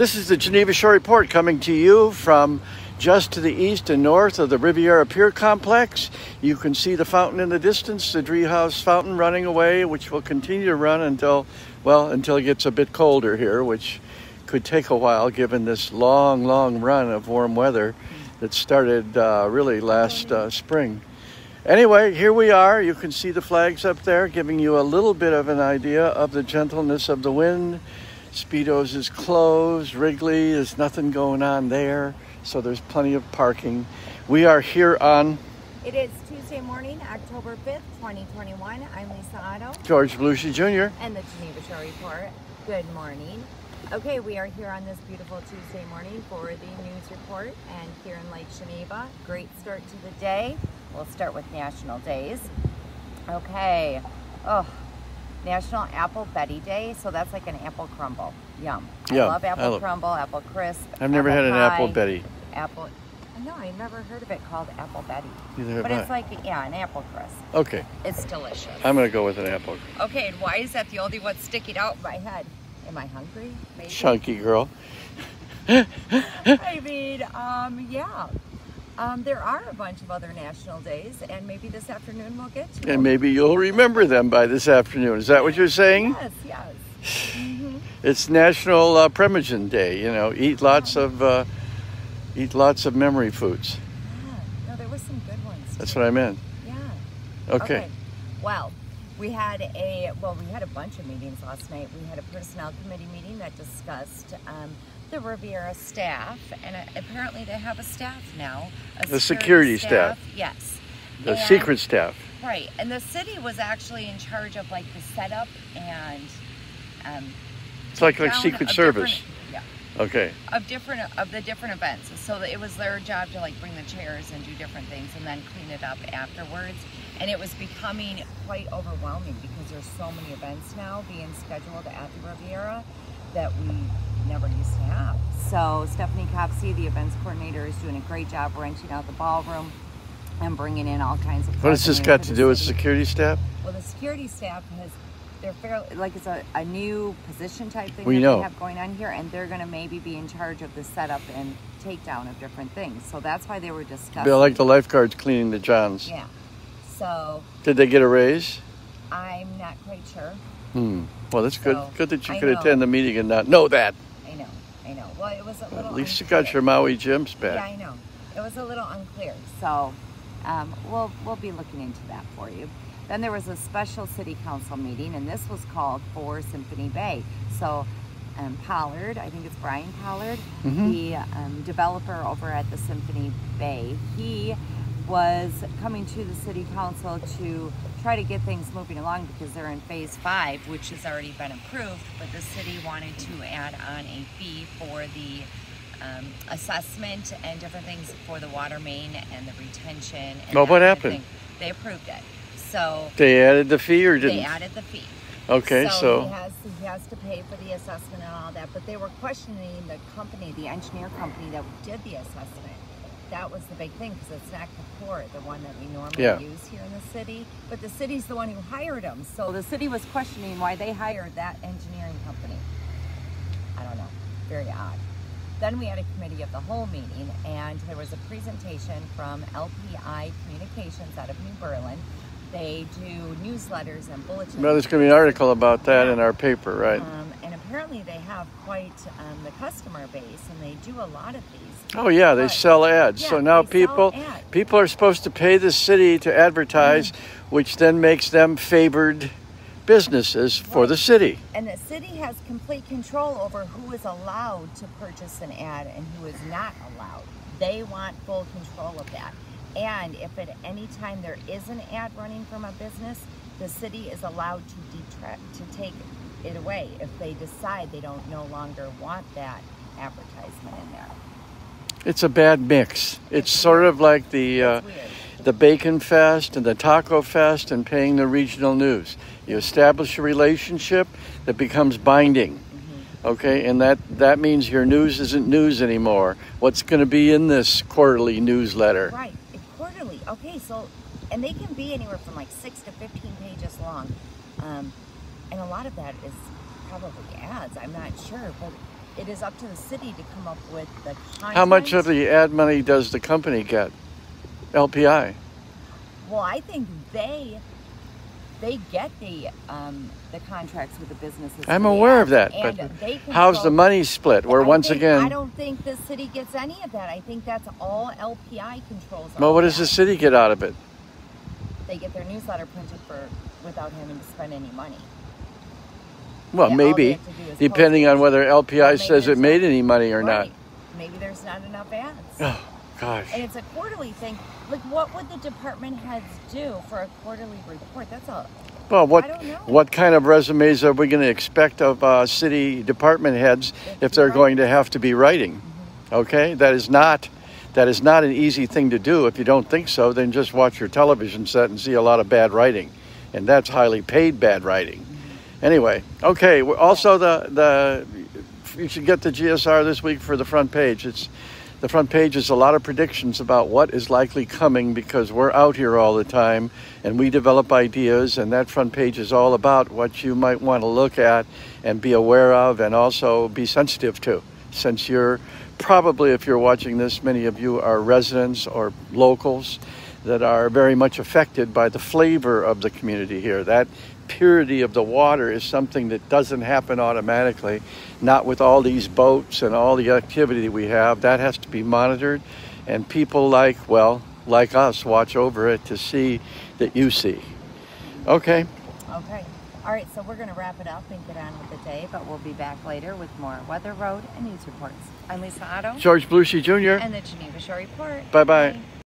This is the Geneva Shore Report coming to you from just to the east and north of the Riviera Pier Complex. You can see the fountain in the distance, the Driehaus fountain running away, which will continue to run until it gets a bit colder here, which could take a while given this long run of warm weather that started really last spring. Anyway, here we are. You can see the flags up there, giving you a little bit of an idea of the gentleness of the wind. Speedo's is closed. Wrigley, there's nothing going on there, so there's plenty of parking. We are here on... It is Tuesday morning, October 5th, 2021. I'm Lisa Otto. George Belushi Jr. And the Geneva Shore Report. Good morning. Okay, we are here on this beautiful Tuesday morning for the news report, and here in Lake Geneva. Great start to the day. We'll start with national days. Okay. National Apple Betty Day, so that's like an apple crumble. Yum. Yeah, I love apple crumble, apple crisp. I've never had an pie, apple Betty. No, I never heard of it called apple Betty. Neither have but I. it's like, yeah, an apple crisp. Okay. It's delicious. I'm going to go with an apple. Okay, and why is that the only one sticking out in my head? Am I hungry? Maybe? Chunky girl. I mean, yeah. There are a bunch of other national days, and maybe this afternoon we'll get to them. And maybe you'll remember them by this afternoon. Is that what you're saying? Yes. Mm-hmm. It's National Premagen Day. You know, eat lots of memory foods. Yeah. No, there were some good ones too. That's what I meant. Yeah. Okay. Well, we had a bunch of meetings last night. We had a personnel committee meeting that discussed the Riviera staff, and apparently they have a staff now. The security staff. Yes. The secret staff. Right, and the city was actually in charge of like the setup and it's like Secret Service. Yeah. Okay. Of the different events. So it was their job to like bring the chairs and do different things and then clean it up afterwards. And it was becoming quite overwhelming because there's so many events now being scheduled at the Riviera that we never used to have. So Stephanie Copsey, the events coordinator, is doing a great job renting out the ballroom and bringing in all kinds of... What has this got to do with security staff? Well, the security staff they're fairly, like it's a new position type thing they have going on here, and they're going to maybe be in charge of the setup and takedown of different things. So that's why they were discussing. They're like the lifeguards cleaning the johns. Yeah. So... Did they get a raise? I'm not quite sure. Well, that's good. Good that you could attend the meeting and not know that. I know. Well, it was a little At least unclear. you got your Maui gyms back. Yeah, I know. It was a little unclear. So we'll be looking into that for you. Then there was a special city council meeting, and this was called for Symphony Bay. So Pollard, I think it's Brian Pollard, the developer over at the Symphony Bay, he was coming to the city council to try to get things moving along because they're in phase 5, which has already been approved, but the city wanted to add on a fee for the assessment and different things for the water main and the retention. And what happened? They approved it. So they added the fee or didn't? They added the fee. Okay, so he has to pay for the assessment and all that, but they were questioning the engineer company that did the assessment. That was the big thing, because it's not Kapoor, the one that we normally use here in the city, but the city's the one who hired them. So the city was questioning why they hired that engineering company. I don't know, very odd. Then we had a committee of the whole meeting, and there was a presentation from LPI Communications out of New Berlin. They do newsletters and bulletins. Well, there's going to be an article about that in our paper, right? And apparently they have quite the customer base, and they do a lot of these. Oh yeah, they sell ads. So now people are supposed to pay the city to advertise, which then makes them favored businesses for the city. And the city has complete control over who is allowed to purchase an ad and who is not allowed. They want full control of that. And if at any time there is an ad running from a business, the city is allowed to take it away if they decide they don't no longer want that advertisement in there. It's a bad mix. It's sort of like the Bacon Fest and the Taco Fest and paying the regional news. You establish a relationship that becomes binding. Okay, and that means your news isn't news anymore. What's going to be in this quarterly newsletter? Right, quarterly. Okay, so, and they can be anywhere from like 6 to 15 pages long. And a lot of that is probably ads, I'm not sure, but it is up to the city to come up with the content. How much of the ad money does the company get? LPI? Well, I think they get the contracts with the businesses. I'm aware of that, and but they how's the money split? Where once again, I don't think the city gets any of that. I think that's all LPI controls. Well, what does the city get out of it? They get their newsletter printed without having to spend any money. Well, maybe, depending on whether LPI says it made any money or not. Maybe there's not enough ads. Oh, gosh. And it's a quarterly thing. Like, what would the department heads do for a quarterly report? That's all. Well, I don't know. what kind of resumes are we going to expect of city department heads if they're going to have to be writing? Mm-hmm. Okay, that is not an easy thing to do. If you don't think so, then just watch your television set and see a lot of bad writing, and that's highly paid bad writing. Mm-hmm. Anyway, okay. Also, you should get the GSR this week for the front page. The front page is a lot of predictions about what is likely coming because we're out here all the time and we develop ideas, and that front page is all about what you might want to look at and be aware of and also be sensitive to. Since you're probably, if you're watching this, many of you are residents or locals that are very much affected by the flavor of the community here. That purity of the water is something that doesn't happen automatically, not with all these boats and all the activity we have. That has to be monitored, and people like us watch over it to see that you see. Okay. All right, so we're going to wrap it up and get on with the day, but we'll be back later with more weather, road, and news reports. I'm Lisa Otto. George Bluchy Jr. And the Geneva Shore Report. Bye-bye.